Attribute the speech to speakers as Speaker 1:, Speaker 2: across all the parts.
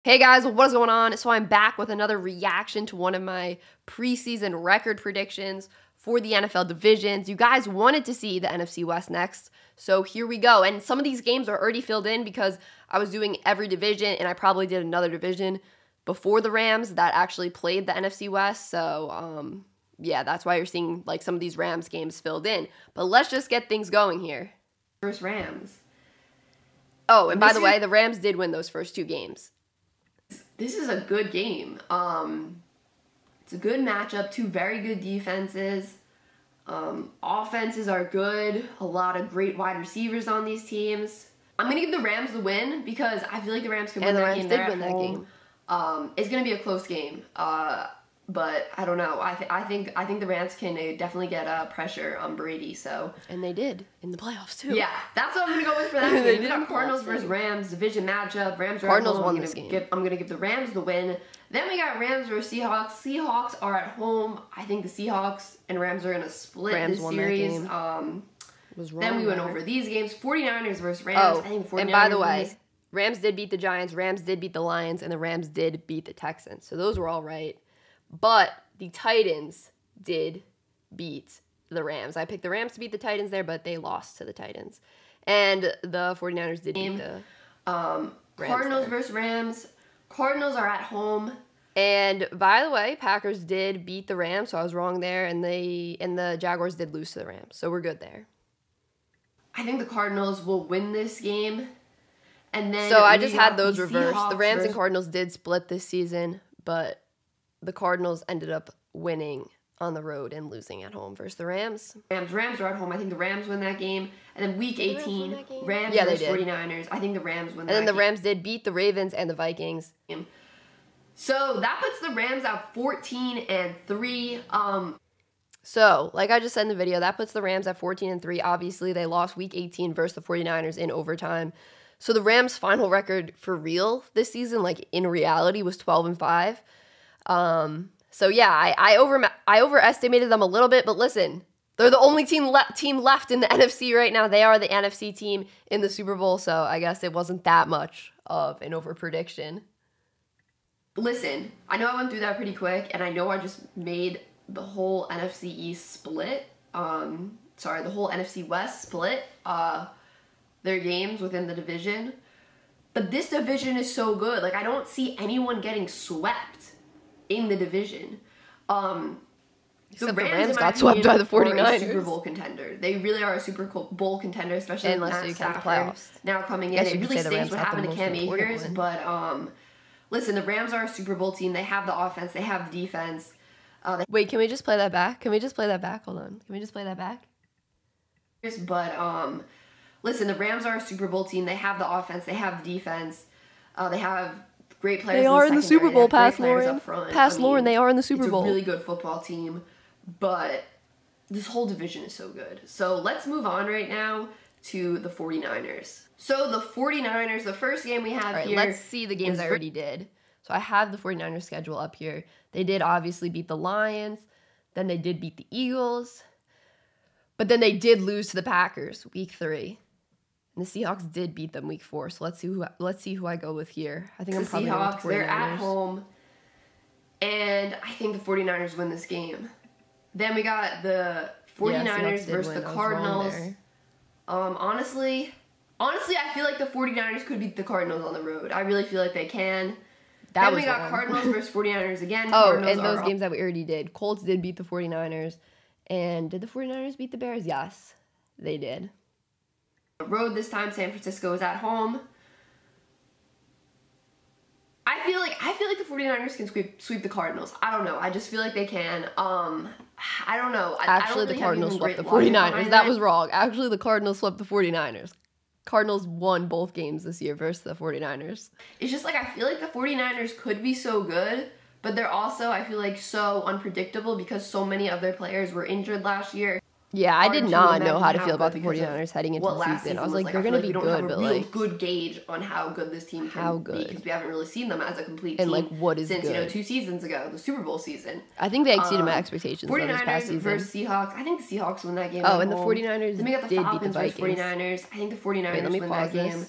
Speaker 1: Hey guys, what is going on? So I'm back with another reaction to one of my preseason record predictions for the NFL divisions. You guys wanted to see the NFC West next, so here we go. And some of these games are already filled in because I was doing every division, and I probably did another division before the Rams that actually played the NFC West. So, yeah, that's why you're seeing like some of these Rams games filled in. But let's just get things going here.
Speaker 2: First Rams.
Speaker 1: Oh, and by the way, the Rams did win those first two games.
Speaker 2: This is a good game. It's a good matchup. Two very good defenses. Offenses are good. A lot of great wide receivers on these teams. I'm going to give the Rams the win because I feel like the Rams can win that game.
Speaker 1: And the Rams did win that game.
Speaker 2: It's going to be a close game. But I don't know. I think the Rams can definitely get pressure on Brady. So
Speaker 1: and they did in the playoffs too.
Speaker 2: Yeah, that's what I'm gonna go with for that game. We got Cardinals versus Rams division matchup.
Speaker 1: Cardinals won this game.
Speaker 2: I'm gonna give the Rams the win. Then we got Rams versus Seahawks. Seahawks are at home. I think the Seahawks and Rams are gonna split this series. Then we went over these games. 49ers versus Rams. I think 49ers.
Speaker 1: And by the way, Rams did beat the Giants. Rams did beat the Lions, and the Rams did beat the Texans. So those were all right. But the Titans did beat the Rams. I picked the Rams to beat the Titans there, but they lost to the Titans. And the 49ers did beat the
Speaker 2: Cardinals versus Rams. Cardinals are at home.
Speaker 1: And by the way, Packers did beat the Rams, so I was wrong there. And the Jaguars did lose to the Rams, so we're good there.
Speaker 2: I think the Cardinals will win this game. And then
Speaker 1: so I just had those reversed. The Rams and Cardinals did split this season, but the Cardinals ended up winning on the road and losing at home versus the Rams.
Speaker 2: Rams are at home. I think the Rams win that game. And then week 18, Rams versus 49ers. I think the Rams win that game.
Speaker 1: And then the Rams did beat the Ravens and the Vikings.
Speaker 2: So that puts the Rams at 14-3.
Speaker 1: So, like I just said in the video, that puts the Rams at 14-3. Obviously, they lost week 18 versus the 49ers in overtime. So the Rams' final record for real this season, like in reality, was 12-5. So yeah, I overestimated them a little bit, but listen, they're the only team left in the NFC right now. They are the NFC team in the Super Bowl, so I guess it wasn't that much of an overprediction.
Speaker 2: Listen, I know I went through that pretty quick, and I know I just made the whole NFC East split. Sorry, the whole NFC West split their games within the division. But this division is so good. Like, I don't see anyone getting swept in the division.
Speaker 1: The Rams got swept by the 49ers.
Speaker 2: Super Bowl contender. They really are a Super Bowl contender, especially with Matt Stafford
Speaker 1: playoffs.
Speaker 2: Now coming in. It really stinks what happened to Cam Akers, but listen, the Rams are a Super Bowl team. They have the offense. They have the defense.
Speaker 1: Wait, can we just play that back? Can we just play that back? Hold on. Can we just play that back?
Speaker 2: But listen, the Rams are a Super Bowl team. They have the offense. They have the defense. They have great players.
Speaker 1: They are in the Super Bowl, past Lauren. Lauren, they are in the Super Bowl.
Speaker 2: It's a really good football team, but this whole division is so good. So let's move on right now to the 49ers. So the 49ers, the first game we have here.
Speaker 1: Let's see the games I already did. So I have the 49ers schedule up here. They did obviously beat the Lions. Then they did beat the Eagles. But then they did lose to the Packers week 3. And the Seahawks did beat them week 4, so let's see who I go with here. I think I'm probably going with the 49ers.
Speaker 2: They're at home, and I think the 49ers win this game. Then we got the 49ers versus the Cardinals. Honestly, I feel like the 49ers could beat the Cardinals on the road. I really feel like they can. Then we got Cardinals versus 49ers again.
Speaker 1: And those games that we already did. Colts did beat the 49ers. And did the 49ers beat the Bears? Yes, they did.
Speaker 2: Road this time. San Francisco is at home. I feel like the 49ers can sweep the Cardinals. I don't know. I just feel like they can. I don't know.
Speaker 1: Actually, the Cardinals swept the 49ers. That was wrong. Actually, the Cardinals swept the 49ers. Cardinals won both games this year versus the 49ers.
Speaker 2: It's just like I feel like the 49ers could be so good, but they're also, I feel like, so unpredictable because so many of their players were injured last year.
Speaker 1: Yeah, I did not know how to feel about the 49ers heading into the season. I was like, they're going to be good, but like...
Speaker 2: good gauge on how good this team can be because we haven't really seen them as a complete team.
Speaker 1: And like, what is
Speaker 2: since,
Speaker 1: good?
Speaker 2: 2 seasons ago, the Super Bowl season.
Speaker 1: I think they exceeded my expectations this past season.
Speaker 2: 49ers versus Seahawks. I think the Seahawks win that game.
Speaker 1: Oh, and the 49ers
Speaker 2: then we got the
Speaker 1: did
Speaker 2: Falcons
Speaker 1: beat the
Speaker 2: versus
Speaker 1: Vikings.
Speaker 2: 49ers. I think the 49ers win that game.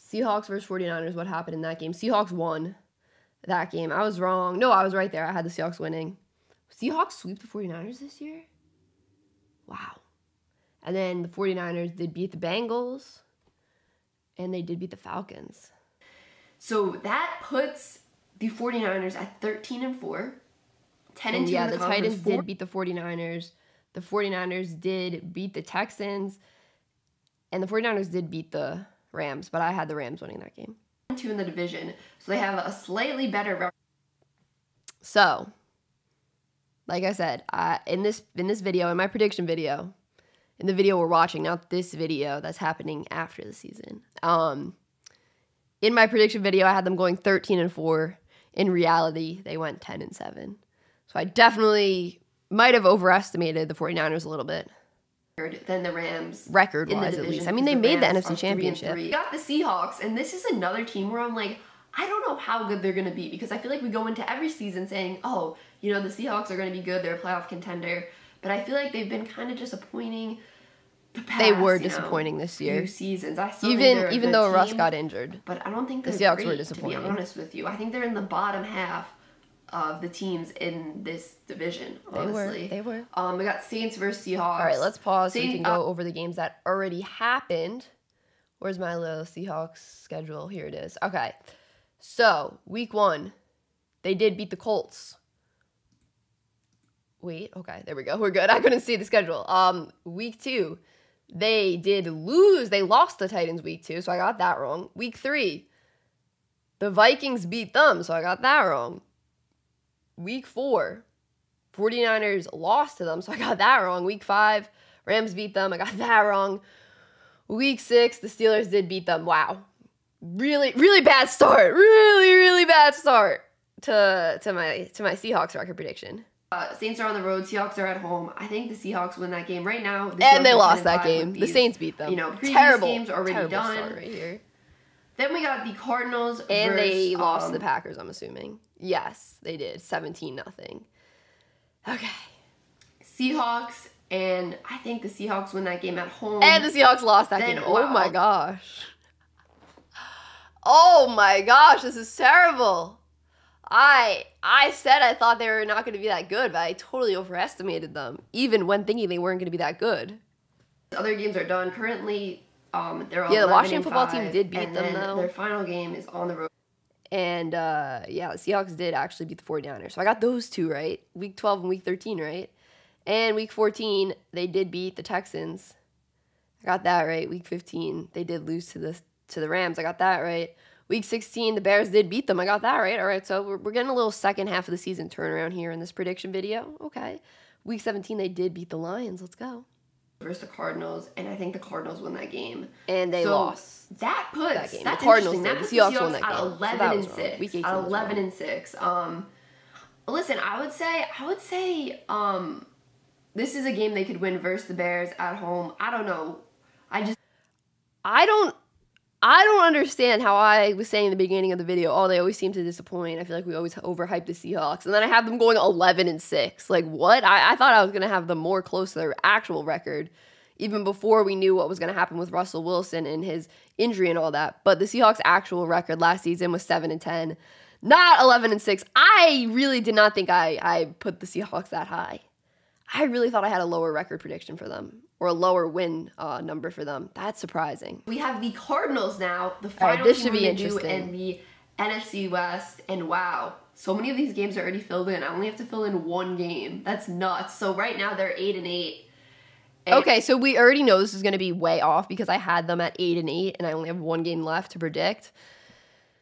Speaker 1: Seahawks versus 49ers, what happened in that game? Seahawks won that game. I was wrong. No, I was right there. I had the Seahawks winning. Seahawks sweep the 49ers this year? Wow. And then the 49ers did beat the Bengals, and they did beat the Falcons.
Speaker 2: So that puts the 49ers at 13-4, 10-2.
Speaker 1: Yeah, the Titans did beat the 49ers. The 49ers did beat the Texans, and the 49ers did beat the Rams, but I had the Rams winning that game.
Speaker 2: 2 in the division, so they have a slightly better record.
Speaker 1: So, like I said, in this video, in my prediction video, in the video we're watching, not this video that's happening after the season. In my prediction video, I had them going 13-4. In reality, they went 10-7. So I definitely might have overestimated the 49ers a little bit.
Speaker 2: Than the Rams.
Speaker 1: Record-wise, at least. I mean, they made the NFC Championship.
Speaker 2: We got the Seahawks, and this is another team where I'm like, I don't know how good they're going to be, because I feel like we go into every season saying, oh, you know, the Seahawks are going to be good, they're a playoff contender, but I feel like they've been kind of disappointing the past,
Speaker 1: they were disappointing this year.
Speaker 2: Few seasons.
Speaker 1: Even though Russ got injured.
Speaker 2: But I don't think the
Speaker 1: Seahawks were disappointing.
Speaker 2: To be honest with you. I think they're in the bottom half of the teams in this division, honestly.
Speaker 1: They were.
Speaker 2: We got Saints versus Seahawks.
Speaker 1: All right, let's pause so we can go over the games that already happened. Where's my little Seahawks schedule? Here it is. Okay. So, week 1, they did beat the Colts. Wait, okay, there we go. We're good. I couldn't see the schedule. Week 2, they did lose. They lost the Titans week 2, so I got that wrong. Week 3, the Vikings beat them, so I got that wrong. Week 4, 49ers lost to them, so I got that wrong. Week 5, Rams beat them. I got that wrong. Week 6, the Steelers did beat them. Wow. Really, really bad start. Really, really bad start to my Seahawks record prediction.
Speaker 2: Saints are on the road. Seahawks are at home. I think the Seahawks win that game right now.
Speaker 1: And they lost that game. The Saints beat them.
Speaker 2: You know, previous
Speaker 1: terrible
Speaker 2: games already
Speaker 1: terrible
Speaker 2: done.
Speaker 1: Start right here.
Speaker 2: Then we got the Cardinals
Speaker 1: and
Speaker 2: versus,
Speaker 1: they lost the Packers, I'm assuming. Yes, they did. 17-0. Okay.
Speaker 2: Seahawks, and I think the Seahawks win that game at home.
Speaker 1: And the Seahawks lost that game. Oh my gosh. Oh my gosh, this is terrible. I said I thought they were not going to be that good, but I totally overestimated them, even when thinking they weren't going to be that good.
Speaker 2: The other games are done. Currently, they're all
Speaker 1: the Washington football team did beat them, though.
Speaker 2: Their final game is on the road.
Speaker 1: And, yeah, the Seahawks did actually beat the 49ers. So I got those two right. Week 12 and Week 13, right? And Week 14, they did beat the Texans. I got that right. Week 15, they did lose to the Rams. I got that right. Week 16, the Bears did beat them. I got that right. All right, so we're getting a little second half of the season turnaround here in this prediction video. Okay. Week 17, they did beat the Lions. Let's go.
Speaker 2: Versus the Cardinals, and I think the Cardinals won that game.
Speaker 1: And they lost.
Speaker 2: That puts
Speaker 1: that game.
Speaker 2: That's
Speaker 1: the Cardinals
Speaker 2: did.
Speaker 1: The Seahawks won that game.
Speaker 2: At 11-6.
Speaker 1: So
Speaker 2: at 11-6. Listen, I would say, this is a game they could win versus the Bears at home. I don't know.
Speaker 1: I don't understand how I was saying in the beginning of the video, oh, they always seem to disappoint. I feel like we always overhype the Seahawks. And then I have them going 11-6. Like, what? I thought I was going to have them more close to their actual record, even before we knew what was going to happen with Russell Wilson and his injury and all that. But the Seahawks' actual record last season was 7-10, not 11-6. I really did not think I put the Seahawks that high. I really thought I had a lower record prediction for them, or a lower win number for them. That's surprising.
Speaker 2: We have the Cardinals now, the final
Speaker 1: this
Speaker 2: team
Speaker 1: should be
Speaker 2: we're
Speaker 1: interesting.
Speaker 2: do in the NFC West, and wow, so many of these games are already filled in. I only have to fill in one game. That's nuts. So right now they're 8-8.
Speaker 1: Okay, so we already know this is going to be way off because I had them at 8-8, and I only have one game left to predict.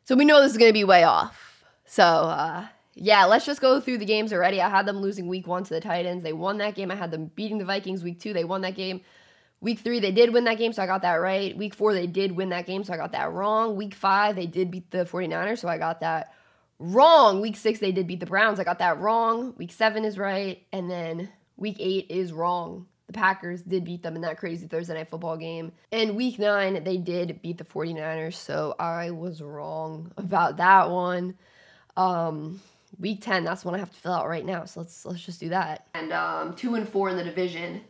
Speaker 1: So we know this is going to be way off. So, yeah, let's just go through the games already. I had them losing week 1 to the Titans. They won that game. I had them beating the Vikings week 2. They won that game. Week 3, they did win that game, so I got that right. Week 4, they did win that game, so I got that wrong. Week 5, they did beat the 49ers, so I got that wrong. Week 6, they did beat the Browns. I got that wrong. Week 7 is right. And then week 8 is wrong. The Packers did beat them in that crazy Thursday Night Football game. And week 9, they did beat the 49ers, so I was wrong about that one. Week 10, that's the one I have to fill out right now, so let's just do that.
Speaker 2: And 2-4 in the division,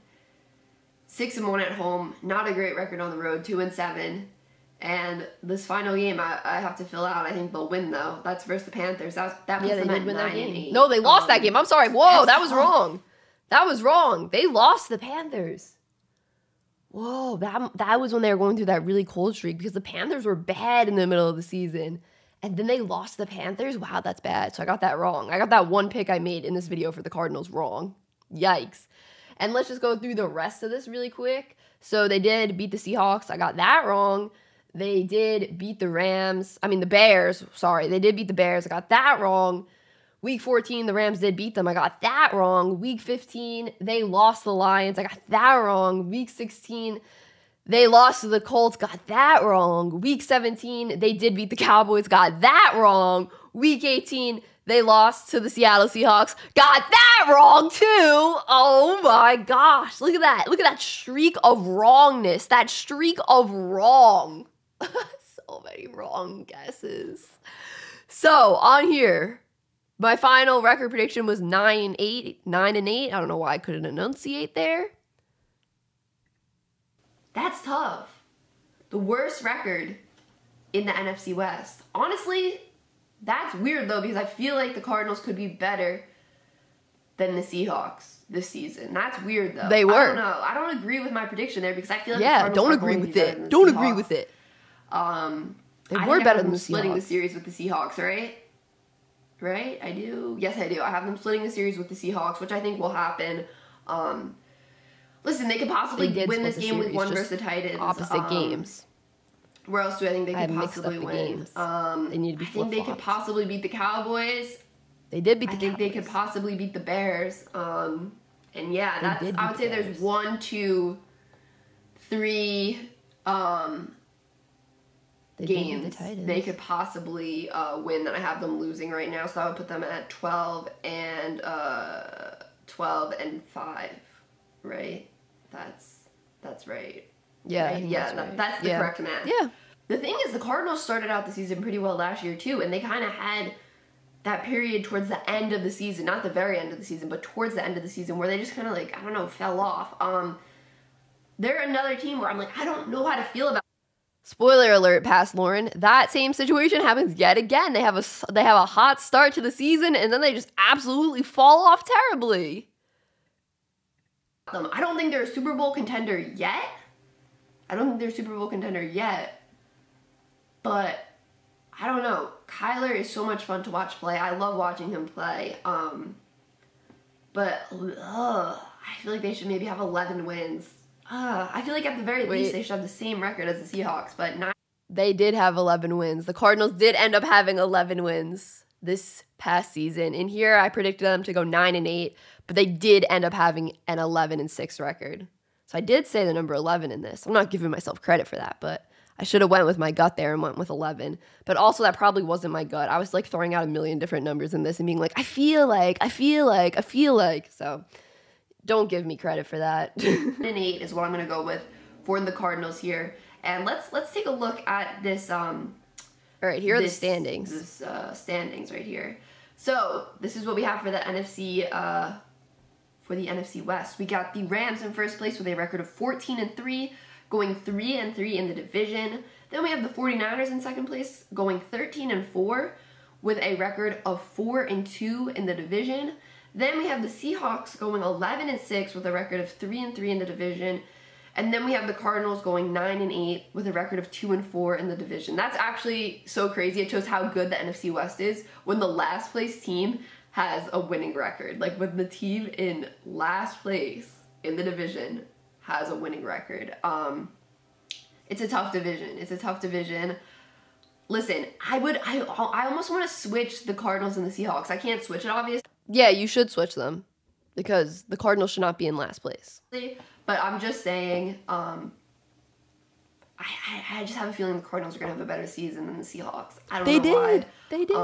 Speaker 2: 6-1 at home. Not a great record on the road. 2-7, And this final game, I have to fill out. I think they'll win, though. That's versus the Panthers. That puts
Speaker 1: Yeah, they
Speaker 2: them
Speaker 1: did
Speaker 2: at
Speaker 1: win that
Speaker 2: 9-8.
Speaker 1: game. No, they lost that game. I'm sorry. Whoa, that was
Speaker 2: tough.
Speaker 1: wrong. That was wrong. They lost the Panthers. Whoa, that was when they were going through that really cold streak because the Panthers were bad in the middle of the season. And then they lost the Panthers. Wow, that's bad. So I got that wrong. I got that one pick I made in this video for the Cardinals wrong. Yikes. And let's just go through the rest of this really quick. So they did beat the Seahawks. I got that wrong. They did beat the the Bears. Sorry, they did beat the Bears. I got that wrong. Week 14, the Rams did beat them. I got that wrong. Week 15, they lost the Lions. I got that wrong. Week 16, they lost to the Colts. Got that wrong. Week 17, they did beat the Cowboys. Got that wrong. Week 18, they lost to the Seattle Seahawks. Got that wrong, too. Oh, my gosh. Look at that. Look at that streak of wrongness. That streak of wrong. So many wrong guesses. So, on here, my final record prediction was 9-8. I don't know why I couldn't enunciate there.
Speaker 2: That's tough. The worst record in the NFC West. Honestly, that's weird, though, because I feel like the Cardinals could be better than the Seahawks this season. That's weird, though.
Speaker 1: They were.
Speaker 2: I don't know. I don't agree with my prediction there because I feel like the Cardinals
Speaker 1: don't
Speaker 2: are
Speaker 1: agree
Speaker 2: going to
Speaker 1: with
Speaker 2: be better
Speaker 1: it.
Speaker 2: than the
Speaker 1: Don't
Speaker 2: Seahawks.
Speaker 1: agree with it. They
Speaker 2: I
Speaker 1: were
Speaker 2: think I
Speaker 1: better
Speaker 2: have
Speaker 1: than
Speaker 2: them
Speaker 1: the
Speaker 2: splitting the
Speaker 1: Seahawks.
Speaker 2: series with the Seahawks, right? Right? I do. Yes, I do. I have them splitting the series with the Seahawks, which I think will happen. Listen, they could possibly win this game with one versus the Titans.
Speaker 1: Opposite games.
Speaker 2: Where else do I think they could possibly
Speaker 1: the
Speaker 2: win?
Speaker 1: games. They need to be
Speaker 2: I think they could
Speaker 1: flip-flops.
Speaker 2: possibly beat the Cowboys.
Speaker 1: They did beat the
Speaker 2: I think they
Speaker 1: Cowboys.
Speaker 2: could possibly beat the Bears. And yeah,
Speaker 1: They did
Speaker 2: I
Speaker 1: beat
Speaker 2: would say
Speaker 1: the
Speaker 2: there's
Speaker 1: Bears.
Speaker 2: 1, 2, 3
Speaker 1: They did beat
Speaker 2: games
Speaker 1: the Titans.
Speaker 2: they could possibly win that I have them losing right now. So that would put them at 12 and 5, right? That's right.
Speaker 1: Yeah,
Speaker 2: Right? Yeah, that's the correct math.
Speaker 1: Yeah.
Speaker 2: The thing is, the Cardinals started out the season pretty well last year, too, and they kind of had that period towards the end of the season, not the very end of the season, but towards the end of the season, where they just kind of, like, I don't know, fell off. They're another team where I'm like, I don't know how to feel about.
Speaker 1: Spoiler alert, past Lauren. That same situation happens yet again. They have a hot start to the season, and then they just absolutely fall off terribly.
Speaker 2: I don't think they're a Super Bowl contender yet. But I don't know. Kyler is so much fun to watch play. I love watching him play. But I feel like they should maybe have 11 wins. I feel like at the very least they should have the same record as the Seahawks, but not.
Speaker 1: They did have 11 wins. The Cardinals did end up having 11 wins this past season. In here, I predicted them to go 9-8, but they did end up having an 11-6 record. So I did say the number 11 in this. I'm not giving myself credit for that, but I should have went with my gut there and went with 11. But also that probably wasn't my gut. I was like throwing out a million different numbers in this and being like, I feel like. So don't give me credit for that.
Speaker 2: 9-8 is what I'm going to go with for the Cardinals here. And let's take a look at this. All
Speaker 1: right, here are the standings.
Speaker 2: This standings right here. So this is what we have for the NFC. For the NFC West, we got the Rams in first place with a record of 14-3, going 3-3 in the division. Then we have the 49ers in second place, going 13-4 with a record of 4-2 in the division. Then we have the Seahawks going 11-6 with a record of 3-3 in the division. And then we have the Cardinals going 9-8 with a record of 2-4 in the division. That's actually so crazy. It shows how good the NFC West is when the last place team has a winning record. Like when the team in last place in the division has a winning record. It's a tough division. Listen, I almost want to switch the Cardinals and the Seahawks. I can't switch it, obviously.
Speaker 1: Yeah, you should switch them because the Cardinals should not be in last place.
Speaker 2: But I'm just saying, I just have a feeling the Cardinals are going to have a better season than the Seahawks. I don't know why.
Speaker 1: They did.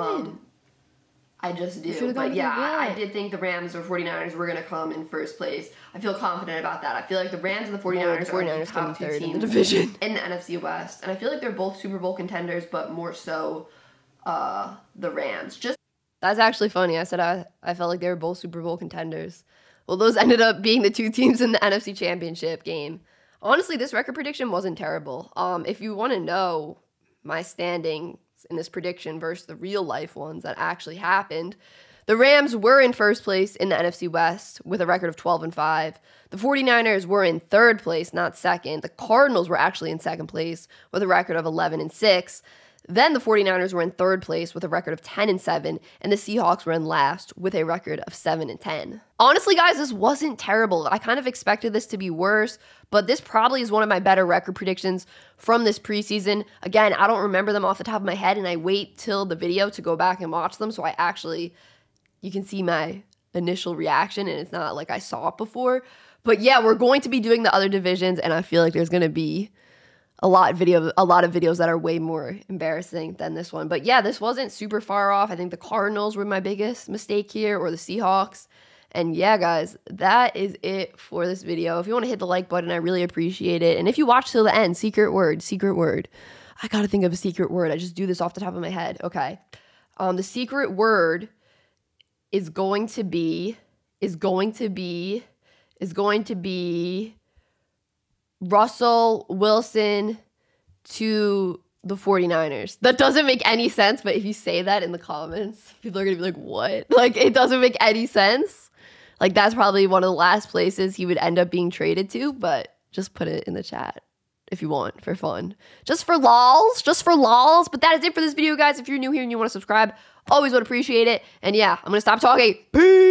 Speaker 2: I just do. But yeah, I did think the Rams or 49ers were going to come in first place. I feel confident about that. I feel like the Rams and the 49ers are the top two teams
Speaker 1: in the division
Speaker 2: in the NFC West. And I feel like they're both Super Bowl contenders, but more so the Rams.
Speaker 1: That's actually funny. I said I felt like they were both Super Bowl contenders. Well, those ended up being the two teams in the NFC Championship game. Honestly, this record prediction wasn't terrible. If you want to know my standings in this prediction versus the real life ones that actually happened, the Rams were in first place in the NFC West with a record of 12-5. The 49ers were in third place, not second. The Cardinals were actually in second place with a record of 11-6. Then the 49ers were in third place with a record of 10-7, and the Seahawks were in last with a record of 7-10. Honestly, guys, this wasn't terrible. I kind of expected this to be worse, but this probably is one of my better record predictions from this preseason. Again, I don't remember them off the top of my head, and I wait till the video to go back and watch them, so I actually, you can see my initial reaction, and it's not like I saw it before. But yeah, we're going to be doing the other divisions, and I feel like there's going to be a lot of videos that are way more embarrassing than this one. But yeah, this wasn't super far off. I think the Cardinals were my biggest mistake here, or the Seahawks. And yeah, guys, that is it for this video. If you want to hit the like button, I really appreciate it. And if you watch till the end, secret word. I got to think of a secret word. I just do this off the top of my head. Okay. The secret word is going to be Russell Wilson to the 49ers. That doesn't make any sense, but if you say that in the comments, people are going to be like, what? Like, it doesn't make any sense. Like, that's probably one of the last places he would end up being traded to, but just put it in the chat if you want, for fun. Just for lols. But that is it for this video, guys. If you're new here and you want to subscribe, always would appreciate it. And yeah, I'm going to stop talking. Peace!